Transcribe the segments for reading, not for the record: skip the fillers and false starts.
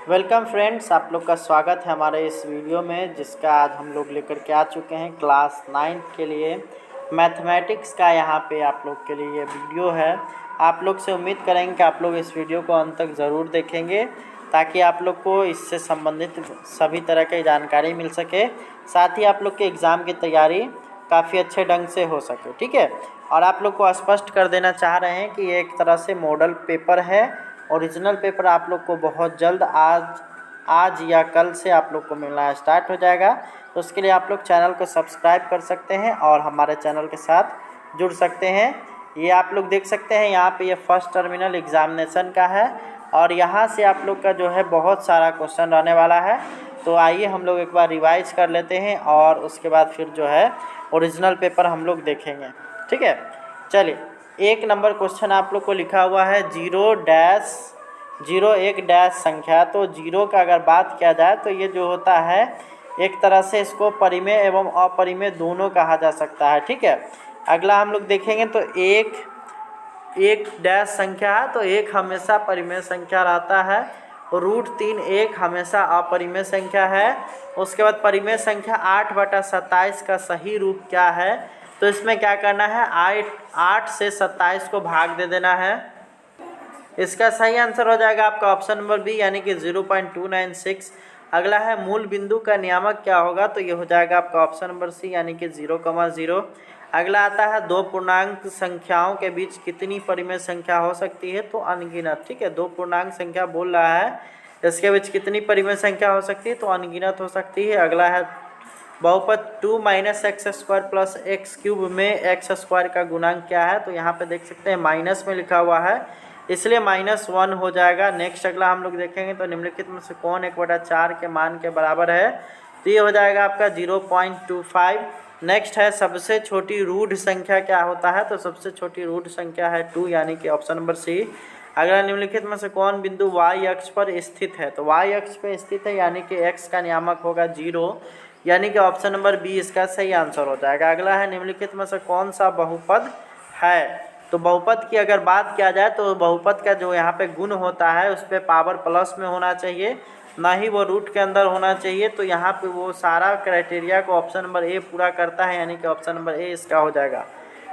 Welcome friends, आप लोग का स्वागत है हमारे इस वीडियो में, जिसका आज हम लोग लेकर के आ चुके हैं क्लास 9 के लिए मैथमेटिक्स का। यहाँ पे आप लोग के लिए ये वीडियो है। आप लोग से उम्मीद करेंगे कि आप लोग इस वीडियो को अंत तक ज़रूर देखेंगे, ताकि आप लोग को इससे संबंधित सभी तरह की जानकारी मिल सके, साथ ही आप लोग के एग्ज़ाम की तैयारी काफ़ी अच्छे ढंग से हो सके। ठीक है। और आप लोग को स्पष्ट कर देना चाह रहे हैं कि ये एक तरह से मॉडल पेपर है। ओरिजिनल पेपर आप लोग को बहुत जल्द आज या कल से आप लोग को मिलना स्टार्ट हो जाएगा। तो उसके लिए आप लोग चैनल को सब्सक्राइब कर सकते हैं और हमारे चैनल के साथ जुड़ सकते हैं। ये आप लोग देख सकते हैं, यहाँ पे ये फर्स्ट टर्मिनल एग्जामिनेशन का है और यहाँ से आप लोग का जो है बहुत सारा क्वेश्चन रहने वाला है। तो आइए हम लोग एक बार रिवाइज कर लेते हैं और उसके बाद फिर जो है ओरिजिनल पेपर हम लोग देखेंगे। ठीक है, चलिए। एक नंबर क्वेश्चन आप लोग को लिखा हुआ है 0 एक डैश संख्या। तो जीरो का अगर बात किया जाए तो ये जो होता है, एक तरह से इसको परिमेय एवं अपरिमेय दोनों कहा जा सकता है। ठीक है। अगला हम लोग देखेंगे तो एक डैश संख्या है, तो एक हमेशा परिमेय संख्या रहता है। √3 एक हमेशा अपरिमेय संख्या है। उसके बाद परिमेय संख्या 8/27 का सही रूप क्या है? तो इसमें क्या करना है, 8 से 27 को भाग दे देना है। इसका सही आंसर हो जाएगा आपका ऑप्शन नंबर बी, यानी कि 0.296। अगला है मूल बिंदु का नियामक क्या होगा? तो ये हो जाएगा आपका ऑप्शन नंबर सी, यानी कि 0,0। अगला आता है दो पूर्णांक संख्याओं के बीच कितनी परिमेय संख्या हो सकती है? तो अनगिनत। ठीक है, दो पूर्णांक संख्या बोल रहा है, इसके बीच कितनी परिमेय संख्या हो सकती है? तो अनगिनत हो सकती है। अगला है बहुपद 2 - x² + x³ में x² का गुणांक क्या है? तो यहाँ पे देख सकते हैं माइनस में लिखा हुआ है, इसलिए -1 हो जाएगा। नेक्स्ट अगला हम लोग देखेंगे तो निम्नलिखित में से कौन 1/4 के मान के बराबर है? तो ये हो जाएगा आपका 0.25। नेक्स्ट है सबसे छोटी रूढ़ संख्या क्या होता है? तो सबसे छोटी रूढ़ संख्या है 2, यानी कि ऑप्शन नंबर सी। अगला निम्नलिखित में से कौन बिंदु y अक्ष पर स्थित है? तो y अक्ष पर स्थित है, यानी कि x का नियामक होगा 0, यानी कि ऑप्शन नंबर बी इसका सही आंसर हो जाएगा। अगला है निम्नलिखित में से कौन सा बहुपद है? तो बहुपद की अगर बात किया जाए तो बहुपद का जो यहाँ पे गुण होता है उस पर पावर प्लस में होना चाहिए, ना ही वो रूट के अंदर होना चाहिए। तो यहाँ पे वो सारा क्राइटेरिया को ऑप्शन नंबर ए पूरा करता है, यानी कि ऑप्शन नंबर ए इसका हो जाएगा।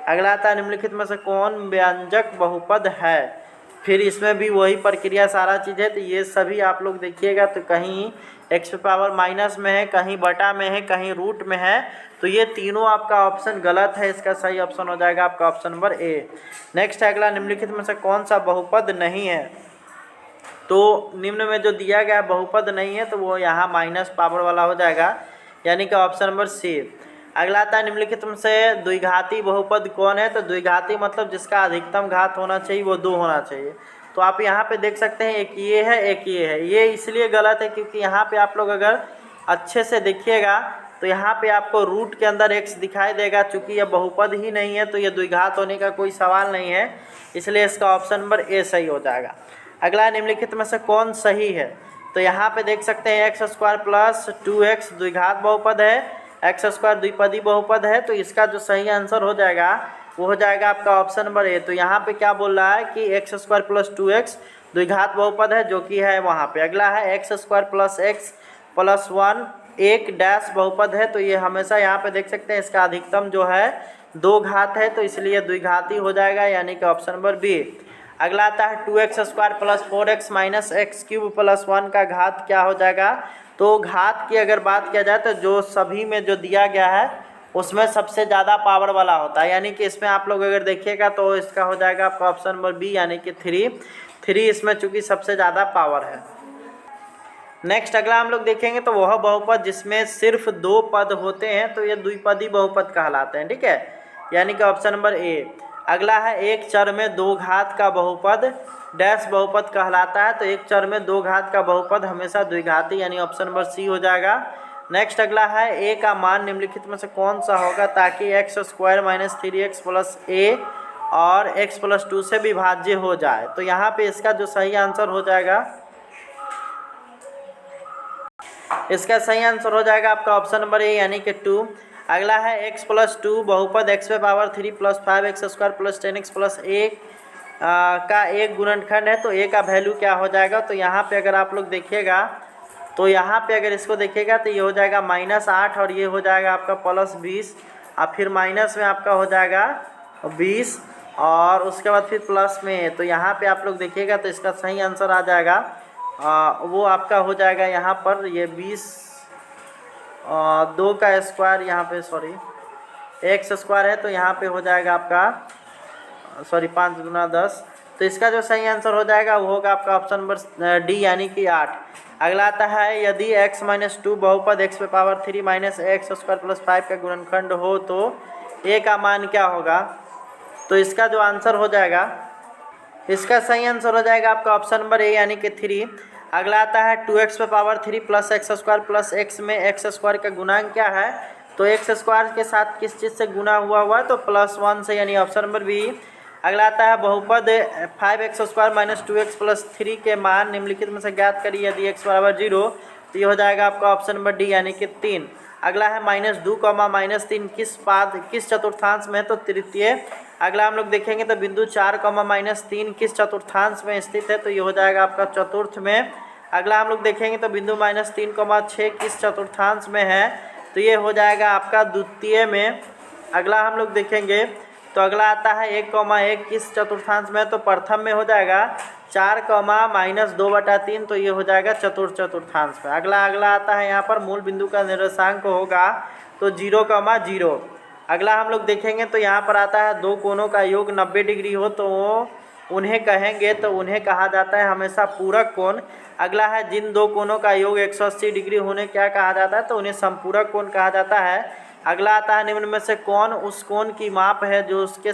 अगला आता है निम्नलिखित में से कौन व्यंजक बहुपद है? फिर इसमें भी वही प्रक्रिया सारा चीज़ है। तो ये सभी आप लोग देखिएगा, तो कहीं x पावर माइनस में है, कहीं बटा में है, कहीं रूट में है। तो ये तीनों आपका ऑप्शन गलत है, इसका सही ऑप्शन हो जाएगा आपका ऑप्शन नंबर ए। नेक्स्ट अगला निम्नलिखित में से कौन सा बहुपद नहीं है? तो निम्न में जो दिया गया बहुपद नहीं है, तो वो यहाँ माइनस पावर वाला हो जाएगा, यानी कि ऑप्शन नंबर सी। अगला आता है निम्नलिखित में से द्विघाती बहुपद कौन है? तो द्विघाती मतलब जिसका अधिकतम घात होना चाहिए वो 2 होना चाहिए। तो आप यहाँ पे देख सकते हैं, एक ये है, एक ये है। ये इसलिए गलत है क्योंकि यहाँ पे आप लोग अगर अच्छे से देखिएगा तो यहाँ पे आपको रूट के अंदर x दिखाई देगा। चूँकि यह बहुपद ही नहीं है तो ये द्विघात होने का कोई सवाल नहीं है, इसलिए इसका ऑप्शन नंबर ए सही हो जाएगा। अगला निम्नलिखित में से कौन सही है? तो यहाँ पे देख सकते हैं x² + 2x द्विघात बहुपद है, x² द्विपदी बहुपद है। तो इसका जो सही आंसर हो जाएगा वो हो जाएगा आपका ऑप्शन नंबर ए। तो यहाँ पे क्या बोल रहा है कि x² + 2x द्विघात बहुपद है, जो कि है वहाँ पे। अगला है x² + x + 1 एक डैश बहुपद है। तो ये हमेशा यहाँ पे देख सकते हैं इसका अधिकतम जो है 2 घात है, तो इसलिए द्विघाती हो जाएगा, यानी कि ऑप्शन नंबर बी। अगला आता है 2x² + 4x - x³ + 1 का घात क्या हो जाएगा? तो घात की अगर बात किया जाए तो जो सभी में जो दिया गया है उसमें सबसे ज़्यादा पावर वाला होता है, यानी कि इसमें आप लोग अगर देखिएगा तो इसका हो जाएगा आपका ऑप्शन नंबर बी, यानी कि 3 इसमें चूँकि सबसे ज़्यादा पावर है। नेक्स्ट अगला हम लोग देखेंगे तो वह बहुपद जिसमें सिर्फ 2 पद होते हैं, तो ये द्विपदी बहुपद कहलाते हैं। ठीक है, यानी कि ऑप्शन नंबर ए। अगला है एक चर में 2 घात का बहुपद डैश बहुपद कहलाता है। तो एक चर में 2 घात का बहुपद हमेशा द्विघाती, यानी ऑप्शन नंबर सी हो जाएगा। नेक्स्ट अगला है ए का मान निम्नलिखित में से कौन सा होगा ताकि x² - 3x + a और x + 2 से विभाज्य हो जाए? तो यहाँ पे इसका जो सही आंसर हो जाएगा, इसका सही आंसर हो जाएगा आपका ऑप्शन नंबर ए, यानी कि 2। अगला है x + 2 बहुपद x³ + 5x² + 10x + a का एक गुणनखंड है तो ए का वैल्यू क्या हो जाएगा। तो यहाँ पे अगर आप लोग देखिएगा तो यहाँ पे अगर इसको देखिएगा तो ये हो जाएगा -8 और ये हो जाएगा आपका +20 और फिर माइनस में आपका हो जाएगा 20 और उसके बाद फिर प्लस में। तो यहाँ पे आप लोग देखिएगा तो इसका सही आंसर आ जाएगा वो आपका हो जाएगा यहाँ पर ये 20 2 का स्क्वायर यहाँ पे सॉरी x स्क्वायर है तो यहाँ पे हो जाएगा आपका सॉरी 5 गुना 10। तो इसका जो सही आंसर हो जाएगा वो होगा आपका ऑप्शन नंबर डी यानी कि 8। अगला आता है यदि x - 2 बहुपद x पे power 3 minus x square plus 5 का गुणनखंड हो तो a का मान क्या होगा। तो इसका जो आंसर हो जाएगा इसका सही आंसर हो जाएगा आपका ऑप्शन नंबर ए यानी कि 3। अगला आता है 2x पे power 3 plus x square plus x में एक्स स्क्वायर का गुणांक क्या है। तो एक्स स्क्वायर के साथ किस चीज़ से गुना हुआ तो +1 से यानी ऑप्शन नंबर बी। अगला आता है बहुपद 5x square minus 2x plus 3 के मान निम्नलिखित में से ज्ञात करिए यदि x बराबर 0 तो ये हो जाएगा आपका ऑप्शन नंबर डी यानी कि 3। अगला है -2, -3 किस चतुर्थांश में तो तृतीय। अगला हम लोग देखेंगे तो बिंदु 4, -3 किस चतुर्थांश में स्थित है तो ये हो जाएगा आपका चतुर्थ में। अगला हम लोग देखेंगे तो बिंदु -3, 6 किस चतुर्थांश में है तो ये हो जाएगा आपका द्वितीय में। अगला हम लोग देखेंगे तो अगला आता है 1, किस चतुर्थांश में तो प्रथम में हो जाएगा। 4, -2/3 तो ये हो जाएगा चतुर्थांश में। अगला आता है यहाँ पर मूल बिंदु का निर्देशांक होगा तो 0, 0। अगला हम लोग देखेंगे तो यहाँ पर आता है दो कोणों का योग 90 डिग्री हो तो उन्हें कहेंगे तो उन्हें कहा जाता है हमेशा पूरक कोण। अगला है जिन दो कोणों का योग 180 डिग्री होने क्या कहा जाता है तो उन्हें संपूरक कोण कहा जाता है। अगला आता है निम्न में से कौन उस कोण की माप है जो उसके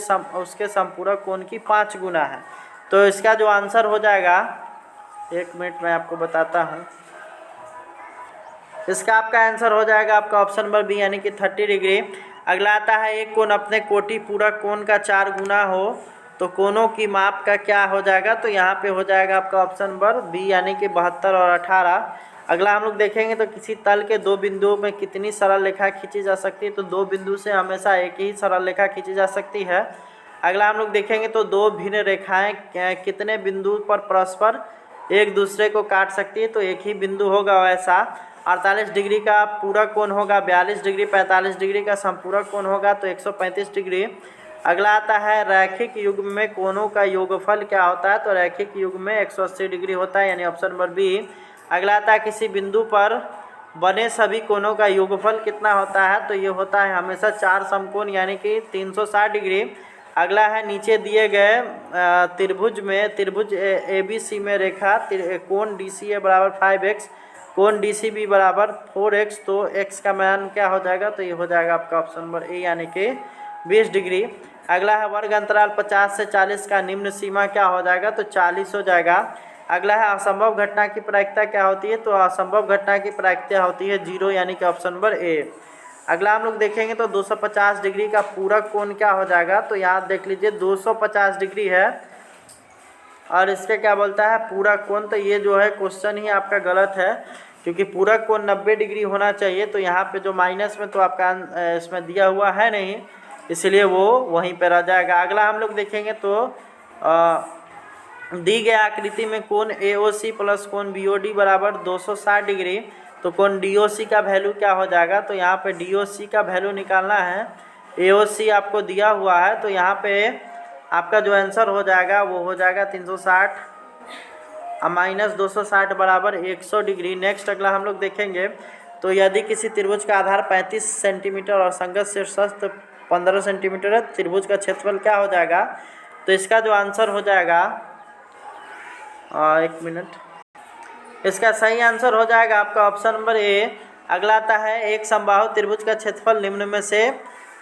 संपूरक कोण की 5 गुना है। तो इसका जो आंसर हो जाएगा 1 मिनट में आपको बताता हूँ। इसका आपका आंसर हो जाएगा आपका ऑप्शन नंबर बी यानी कि 30 डिग्री। अगला आता है एक कोण अपने कोटि पूरक कोण का 4 गुना हो तो कोणों की माप का क्या हो जाएगा। तो यहाँ पे हो जाएगा आपका ऑप्शन नंबर बी यानी कि 72 और 18। अगला हम लोग देखेंगे तो किसी तल के दो बिंदुओं में कितनी सरल रेखा खींची जा सकती है। तो दो बिंदु से हमेशा एक ही सरल रेखा खींची जा सकती है। अगला हम लोग देखेंगे तो दो भिन्न रेखाएं कितने बिंदु पर परस्पर एक दूसरे को काट सकती है। तो एक ही बिंदु होगा वैसा 48 डिग्री का पूरक कोण होगा 42 डिग्री, 45 डिग्री का संपूरक कोण होगा तो 135 डिग्री। अगला आता है रैखिक युग्म में कोणों का योगफल क्या होता है। तो रैखिक युग्म में 180 डिग्री होता है यानी ऑप्शन नंबर बी। अगला आता है किसी बिंदु पर बने सभी कोणों का योगफल कितना होता है। तो ये होता है हमेशा 4 समकोण यानी कि 360 डिग्री। अगला है नीचे दिए गए त्रिभुज ABC में रेखा कोण DCA बराबर 5x, कोण DCB बराबर 4x तो x का मान क्या हो जाएगा। तो ये हो जाएगा आपका ऑप्शन नंबर ए यानी कि 20 डिग्री। अगला है वर्ग अंतराल 50 से 40 का निम्न सीमा क्या हो जाएगा। तो 40 हो जाएगा। अगला है असंभव घटना की प्रायिकता क्या होती है। तो असंभव घटना की प्रायिकता होती है 0 यानी कि ऑप्शन नंबर ए। अगला हम लोग देखेंगे तो 250 डिग्री का पूरक कोण क्या हो जाएगा। तो यहाँ देख लीजिए 250 डिग्री है और इसके क्या बोलता है पूरक कोण। तो ये जो है क्वेश्चन ही आपका गलत है क्योंकि पूरक कोण 90 डिग्री होना चाहिए। तो यहाँ पे जो माइनस में तो आपका इसमें दिया हुआ है नहीं इसलिए वो वहीं पर रह जाएगा। अगला हम लोग देखेंगे तो दी गई आकृति में कोण AOC प्लस कोण BOD बराबर 260 डिग्री तो कोण DOC का वैल्यू क्या हो जाएगा। तो यहाँ पे DOC का वैल्यू निकालना है। AOC आपको दिया हुआ है तो यहाँ पे आपका जो आंसर हो जाएगा वो हो जाएगा 360 माइनस 260 बराबर 100 डिग्री। नेक्स्ट अगला हम लोग देखेंगे तो यदि किसी त्रिभुज का आधार 35 सेंटीमीटर और संगत शीर्षस्थ 15 सेंटीमीटर है त्रिभुज का क्षेत्रफल क्या हो जाएगा। तो इसका जो आंसर हो जाएगा 1 मिनट, इसका सही आंसर हो जाएगा आपका ऑप्शन नंबर ए। अगला आता है एक समबाहु त्रिभुज का क्षेत्रफल निम्न में से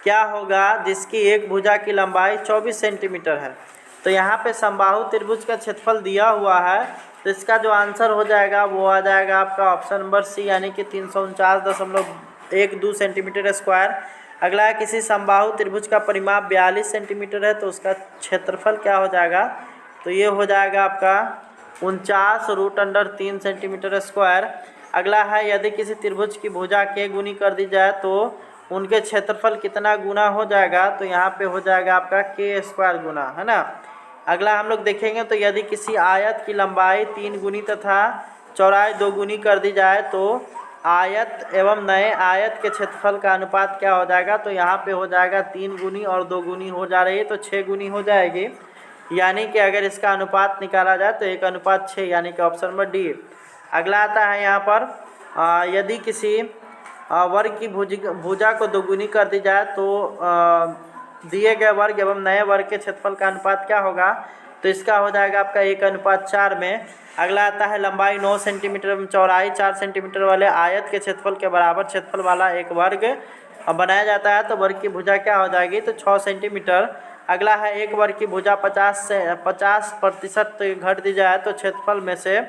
क्या होगा जिसकी एक भुजा की लंबाई 24 सेंटीमीटर है। तो यहाँ पे समबाहु त्रिभुज का क्षेत्रफल दिया हुआ है तो इसका जो आंसर हो जाएगा वो आ जाएगा आपका ऑप्शन नंबर सी यानी कि 349.12 सेंटीमीटर स्क्वायर। अगला है किसी समबाहु त्रिभुज का परिमाप 42 सेंटीमीटर है तो उसका क्षेत्रफल क्या हो जाएगा। तो ये हो जाएगा आपका 49√3 सेंटीमीटर स्क्वायर। अगला है यदि किसी त्रिभुज की भुजा के गुनी कर दी जाए तो उनके क्षेत्रफल कितना गुना हो जाएगा। तो यहाँ पे हो जाएगा आपका k² गुना, है ना। अगला हम लोग देखेंगे तो यदि किसी आयत की लंबाई 3 गुनी तथा चौड़ाई 2 गुनी कर दी जाए तो आयत एवं नए आयत के क्षेत्रफल का अनुपात क्या हो जाएगा। तो यहाँ पे हो जाएगा 3 गुनी और 2 गुनी हो जा रही है तो 6 गुनी हो जाएगी। यानी कि अगर इसका अनुपात निकाला जाए तो 1:6, यानी कि ऑप्शन नंबर डी। अगला आता है यहाँ पर यदि किसी वर्ग की भुजा को 2 गुनी कर दी जाए तो दिए गए वर्ग एवं नए वर्ग के क्षेत्रफल का अनुपात क्या होगा। तो इसका हो जाएगा आपका 1:4 में। अगला आता है लंबाई 9 सेंटीमीटर एवं चौड़ाई 4 सेंटीमीटर वाले आयत के क्षेत्रफल के बराबर क्षेत्रफल वाला एक वर्ग बनाया जाता है तो वर्ग की भुजा क्या हो जाएगी। तो 6 सेंटीमीटर। अगला है एक वर्ग की भुजा 50% घट दी जाए तो क्षेत्रफल में से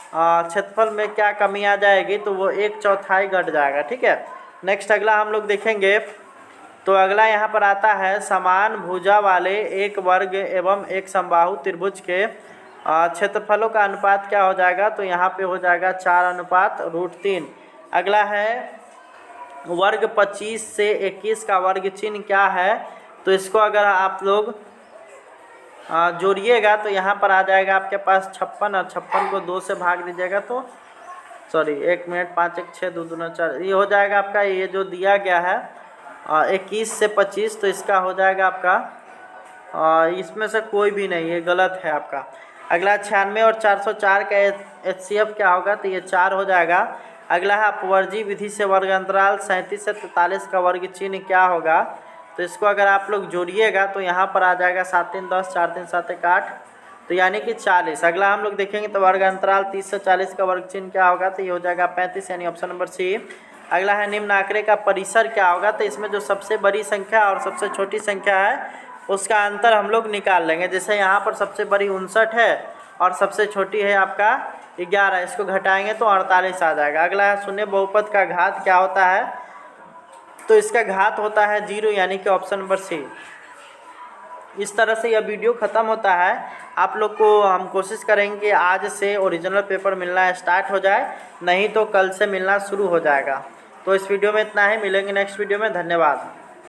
क्षेत्रफल में क्या कमी आ जाएगी। तो वो 1/4 घट जाएगा। ठीक है, नेक्स्ट अगला हम लोग देखेंगे तो अगला यहाँ पर आता है समान भुजा वाले एक वर्ग एवं एक समबाहु त्रिभुज के क्षेत्रफलों का अनुपात क्या हो जाएगा। तो यहाँ पे हो जाएगा 4:√3। अगला है वर्ग 25 से 21 का वर्ग चिन्ह क्या है। तो इसको अगर आप लोग जोड़िएगा तो यहाँ पर आ जाएगा आपके पास 56 और 56 को 2 से भाग दीजिएगा तो 1 मिनट 5 1 6 2 2 4 ये हो जाएगा आपका। ये जो दिया गया है 21 से 25 तो इसका हो जाएगा आपका इसमें से कोई भी नहीं, ये गलत है आपका। अगला 96 और 404 का HCF क्या होगा। तो ये 4 हो जाएगा। अगला है अपवर्जी विधि से वर्ग अंतराल 37 से 43 का वर्ग चिन्ह क्या होगा। तो इसको अगर आप लोग जोड़िएगा तो यहाँ पर आ जाएगा 7 3 10 4 3 7 1 8 तो यानी कि 40। अगला हम लोग देखेंगे तो वर्ग अंतराल 30 से 40 का वर्ग चिन्ह क्या होगा। तो ये हो जाएगा 35, यानी ऑप्शन नंबर सी। अगला है निम्न आंकड़े का परिसर क्या होगा। तो इसमें जो सबसे बड़ी संख्या और सबसे छोटी संख्या है उसका अंतर हम लोग निकाल लेंगे। जैसे यहाँ पर सबसे बड़ी 59 है और सबसे छोटी है आपका 11, इसको घटाएंगे तो 48 आ जाएगा। अगला है शून्य बहुपद का घात क्या होता है। तो इसका घात होता है 0, यानी कि ऑप्शन नंबर सी। इस तरह से यह वीडियो ख़त्म होता है। आप लोग को हम कोशिश करेंगे कि आज से ओरिजिनल पेपर मिलना स्टार्ट हो जाए, नहीं तो कल से मिलना शुरू हो जाएगा। तो इस वीडियो में इतना ही, मिलेंगे नेक्स्ट वीडियो में। धन्यवाद।